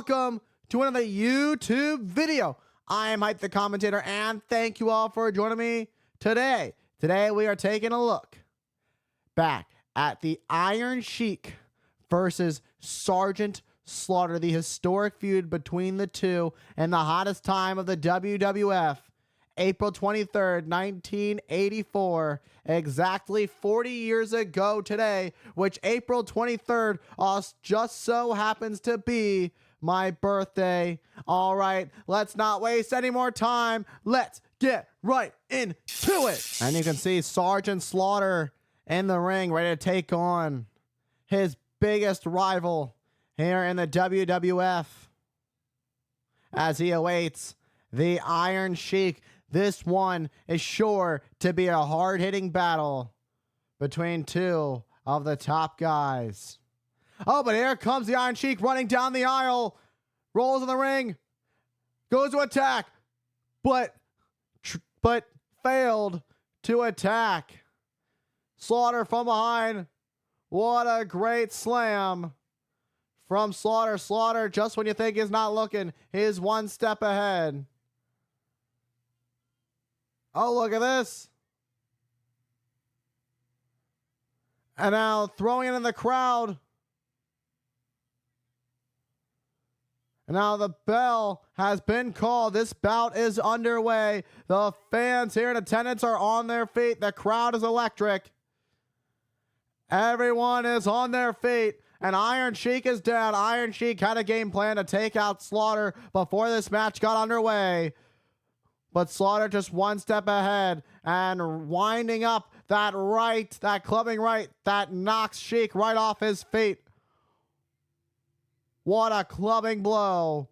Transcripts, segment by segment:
welcome to another YouTube video. I am Hype the Commentator, and thank you all for joining me today. Today we are taking a look back at the Iron Sheik versus Sergeant Slaughter, the historic feud between the two and the hottest time of the WWF. April 23rd, 1984, exactly 40 years ago today, which April 23rd just so happens to be my birthday. All right, let's not waste any more time. Let's get right into it. And you can see Sergeant Slaughter in the ring, ready to take on his biggest rival here in the WWF as he awaits the Iron Sheik. This one is sure to be a hard-hitting battle between two of the top guys. Oh, but here comes the Iron Sheik running down the aisle. Rolls in the ring. Goes to attack. But failed to attack. Slaughter from behind. What a great slam from Slaughter. Slaughter, just when you think he's not looking, he's one step ahead. Oh, look at this. And now throwing it in the crowd. And now the bell has been called. This bout is underway. The fans here in attendance are on their feet. The crowd is electric. Everyone is on their feet. And Iron Sheik is down. Iron Sheik had a game plan to take out Slaughter before this match got underway. But Slaughter just one step ahead and winding up that right, that clubbing right, that knocks Sheik right off his feet. What a clubbing blow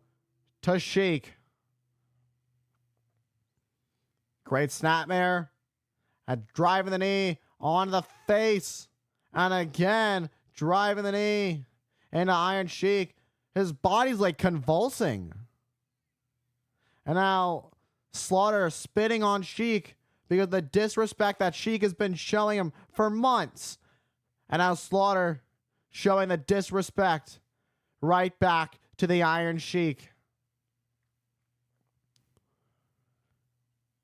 to Sheik. Great snapmare. Driving the knee on the face. And again, driving the knee into Iron Sheik. His body's like convulsing. And now Slaughter spitting on Sheik because of the disrespect that Sheik has been showing him for months. And now Slaughter showing the disrespect right back to the Iron Sheik.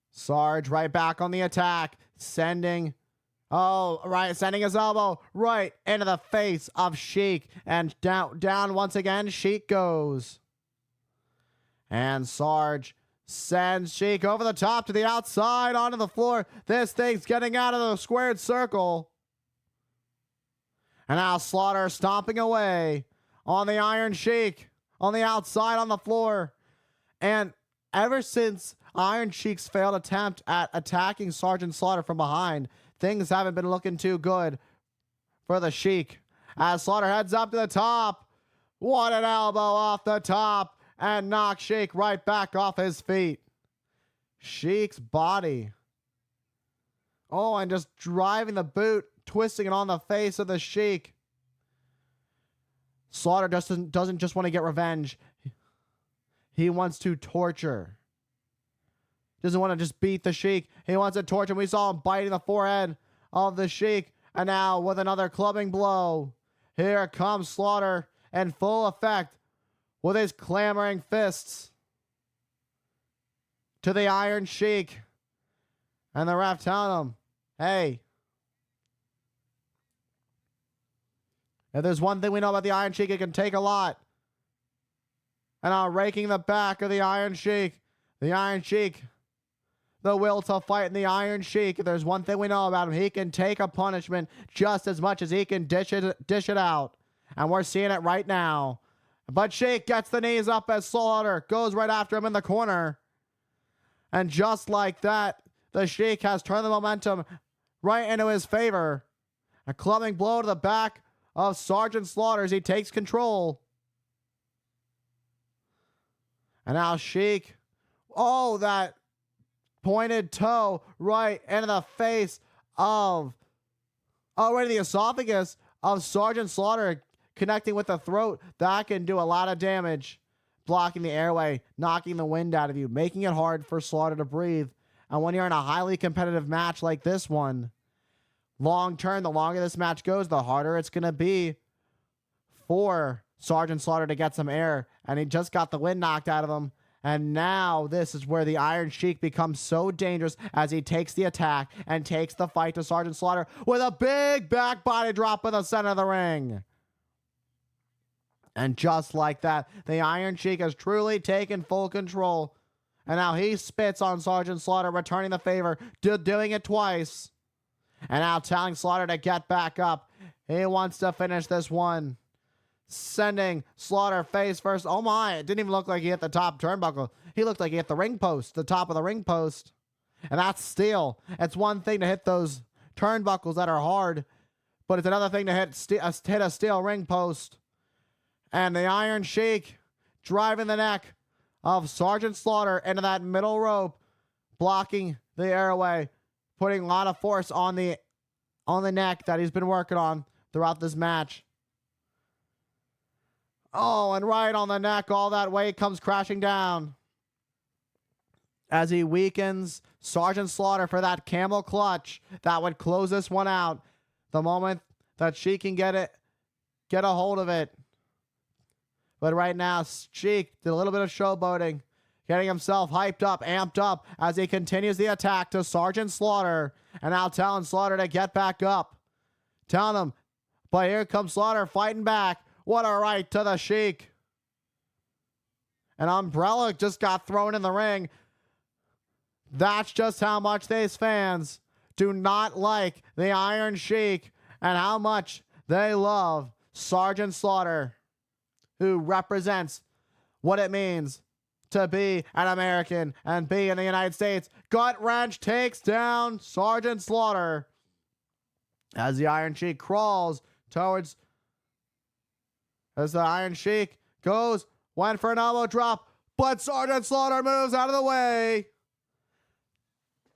Sarge right back on the attack, sending his elbow right into the face of Sheik, and down once again Sheik goes. And Sarge sends Sheik over the top to the outside onto the floor. This thing's getting out of the squared circle. And now Slaughter stomping away on the Iron Sheik on the outside on the floor. And ever since Iron Sheik's failed attempt at attacking Sergeant Slaughter from behind, things haven't been looking too good for the Sheik. As Slaughter heads up to the top. What an elbow off the top. And knocks Sheik right back off his feet. Sheik's body. Oh, and just driving the boot, twisting it on the face of the Sheik. Slaughter doesn't just want to get revenge. He wants to torture. Doesn't want to just beat the Sheik. He wants to torture him. We saw him biting the forehead of the Sheik. And now with another clubbing blow. Here comes Slaughter in full effect with his clamoring fists to the Iron Sheik. And the ref telling him, hey, if there's one thing we know about the Iron Sheik, it can take a lot. And now raking the back of the Iron Sheik. The Iron Sheik, the will to fight in the Iron Sheik. If there's one thing we know about him, he can take a punishment just as much as he can dish it out. And we're seeing it right now. But Sheik gets the knees up as Slaughter goes right after him in the corner. And just like that, the Sheik has turned the momentum right into his favor. A clubbing blow to the back of Sergeant Slaughter as he takes control. And now Sheik, oh, that pointed toe right into the face of, right in the esophagus of Sergeant Slaughter, connecting with the throat. That can do a lot of damage. Blocking the airway, knocking the wind out of you, making it hard for Slaughter to breathe. And when you're in a highly competitive match like this one, long term, the longer this match goes, the harder it's going to be for Sergeant Slaughter to get some air, and he just got the wind knocked out of him. And now this is where the Iron Sheik becomes so dangerous as he takes the attack and takes the fight to Sergeant Slaughter with a big back body drop in the center of the ring. And just like that, the Iron Sheik has truly taken full control. And now he spits on Sergeant Slaughter, returning the favor, doing it twice. And now telling Slaughter to get back up. He wants to finish this one. Sending Slaughter face first. Oh my, it didn't even look like he hit the top turnbuckle. He looked like he hit the ring post, the top of the ring post. And that's steel. It's one thing to hit those turnbuckles that are hard, but it's another thing to hit a steel ring post. And the Iron Sheik driving the neck of Sergeant Slaughter into that middle rope, blocking the airway, putting a lot of force on the neck that he's been working on throughout this match. Oh, and right on the neck, all that weight comes crashing down as he weakens Sergeant Slaughter for that camel clutch that would close this one out. The moment that she can get a hold of it. But right now, Sheik did a little bit of showboating, getting himself hyped up, amped up as he continues the attack to Sergeant Slaughter. And now telling Slaughter to get back up. Telling him, but here comes Slaughter fighting back. What a right to the Sheik. An umbrella just got thrown in the ring. That's just how much these fans do not like the Iron Sheik and how much they love Sergeant Slaughter, who represents what it means to be an American and be in the United States. Gut wrench takes down Sergeant Slaughter as the Iron Sheik crawls towards, as the Iron Sheik went for an elbow drop, but Sergeant Slaughter moves out of the way.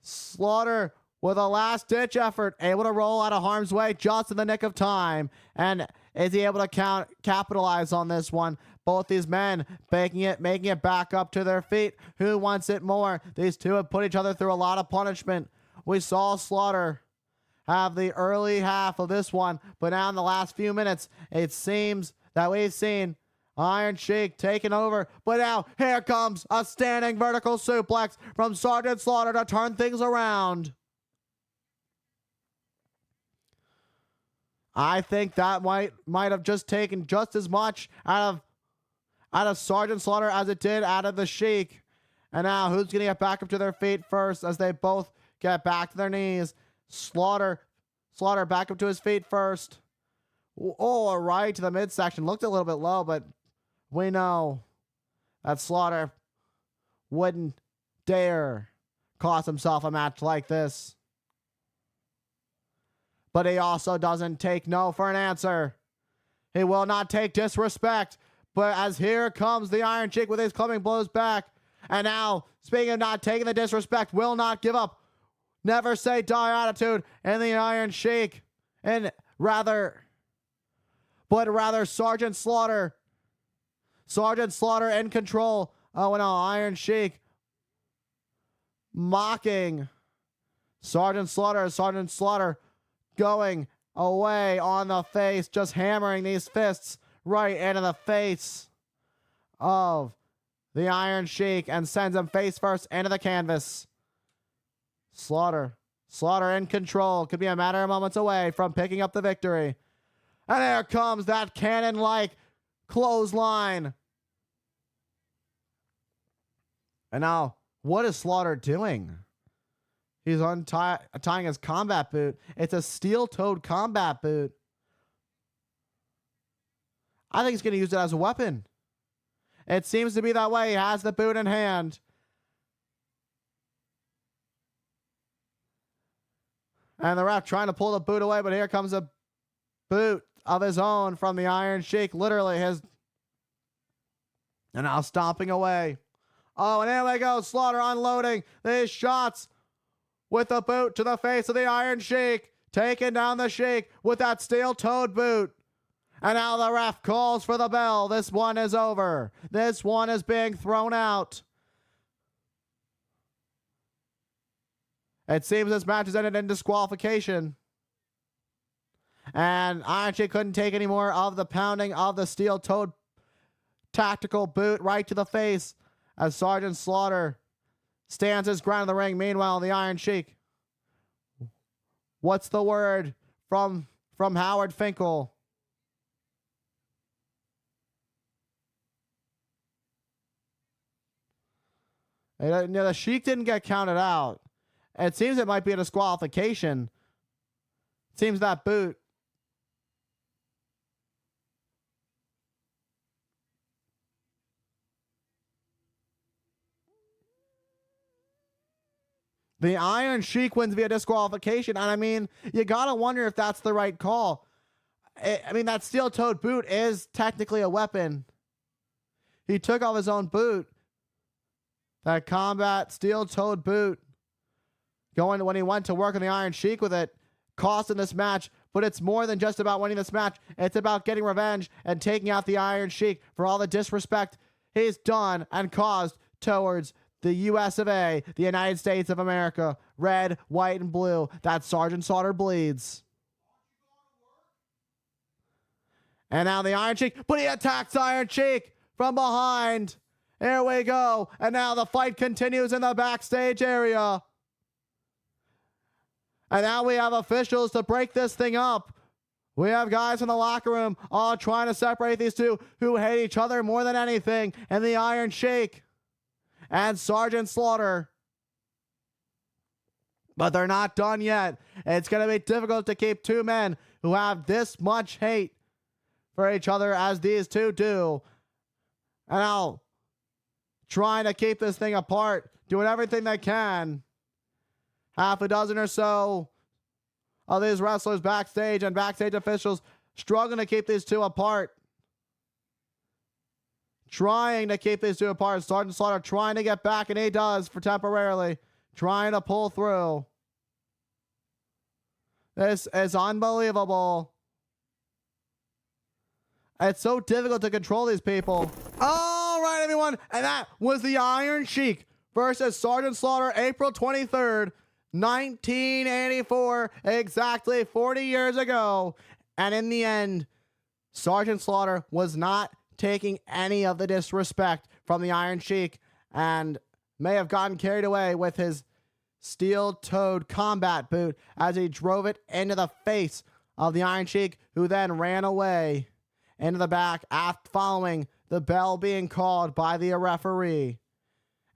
Slaughter with a last-ditch effort, able to roll out of harm's way just in the nick of time. And is he able to capitalize on this one? Both these men making it back up to their feet. Who wants it more? These two have put each other through a lot of punishment. We saw Slaughter have the early half of this one, but now in the last few minutes, it seems that we've seen Iron Sheik taking over. But now, here comes a standing vertical suplex from Sergeant Slaughter to turn things around. I think that might have just taken just as much out of Sergeant Slaughter as it did out of the Sheik. And now, who's going to get back up to their feet first as they both get back to their knees? Slaughter back up to his feet first. Oh, right to the midsection. Looked a little bit low, but we know that Slaughter wouldn't dare cost himself a match like this. But he also doesn't take no for an answer. He will not take disrespect. But as here comes the Iron Sheik with his clubbing blows back. And now, speaking of not taking the disrespect, will not give up. Never say die attitude in the Iron Sheik. And rather Sergeant Slaughter. Sergeant Slaughter in control. Oh no, Iron Sheik mocking Sergeant Slaughter going away on the face, just hammering these fists right into the face of the Iron Sheik and sends him face first into the canvas. Slaughter in control. Could be a matter of moments away from picking up the victory. And there comes that cannon-like clothesline. And now, what is Slaughter doing? He's tying his combat boot. It's a steel-toed combat boot. I think he's going to use it as a weapon. It seems to be that way. He has the boot in hand. And the ref trying to pull the boot away, but here comes a boot of his own from the Iron Sheik. Literally his. And now stomping away. Oh, and there we go. Slaughter unloading these shots with the boot to the face of the Iron Sheik. Taking down the Sheik with that steel-toed boot. And now the ref calls for the bell. This one is over. This one is being thrown out. It seems this match has ended in disqualification. And Iron Sheik couldn't take any more of the pounding of the steel-toed tactical boot right to the face as Sergeant Slaughter stands his ground in the ring. Meanwhile, the Iron Sheik. What's the word from Howard Finkel? The Sheik didn't get counted out. It seems it might be a disqualification. It seems that boot. The Iron Sheik wins via disqualification. And I mean, you got to wonder if that's the right call. I mean, that steel-toed boot is technically a weapon. He took off his own boot. That combat steel-toed boot. Going when he went to work on the Iron Sheik with it. Costing this match. But it's more than just about winning this match. It's about getting revenge and taking out the Iron Sheik for all the disrespect he's done and caused towards the US of A, the United States of America. Red, white, and blue. That Sergeant Slaughter bleeds. And now the Iron Sheik, but he attacks Iron Sheik from behind. Here we go. And now the fight continues in the backstage area. And now we have officials to break this thing up. We have guys in the locker room all trying to separate these two who hate each other more than anything. And the Iron Sheik and Sergeant Slaughter. But they're not done yet. It's going to be difficult to keep two men who have this much hate for each other as these two do. And now trying to keep this thing apart, doing everything they can. Half a dozen or so of these wrestlers backstage and backstage officials struggling to keep these two apart. Trying to keep these two apart. Sergeant Slaughter trying to get back, and he does for temporarily. Trying to pull through. This is unbelievable. It's so difficult to control these people. All right, everyone. And that was the Iron Sheik versus Sergeant Slaughter, April 23rd, 1984, exactly 40 years ago. And in the end, Sergeant Slaughter was not taking any of the disrespect from the Iron Sheik and may have gotten carried away with his steel-toed combat boot as he drove it into the face of the Iron Sheik, who then ran away into the back after following the bell being called by the referee.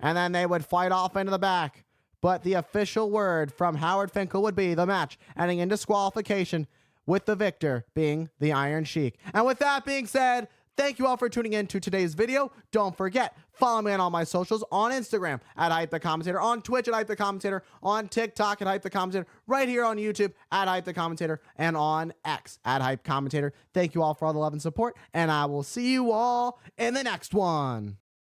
And then they would fight off into the back. But the official word from Howard Finkel would be the match ending in disqualification, with the victor being the Iron Sheik. And with that being said, thank you all for tuning in to today's video. Don't forget, follow me on all my socials, on Instagram at Hype the Commentator, on Twitch at Hype the Commentator, on TikTok at Hype the Commentator, right here on YouTube at Hype the Commentator, and on X at Hype Commentator. Thank you all for all the love and support, and I will see you all in the next one.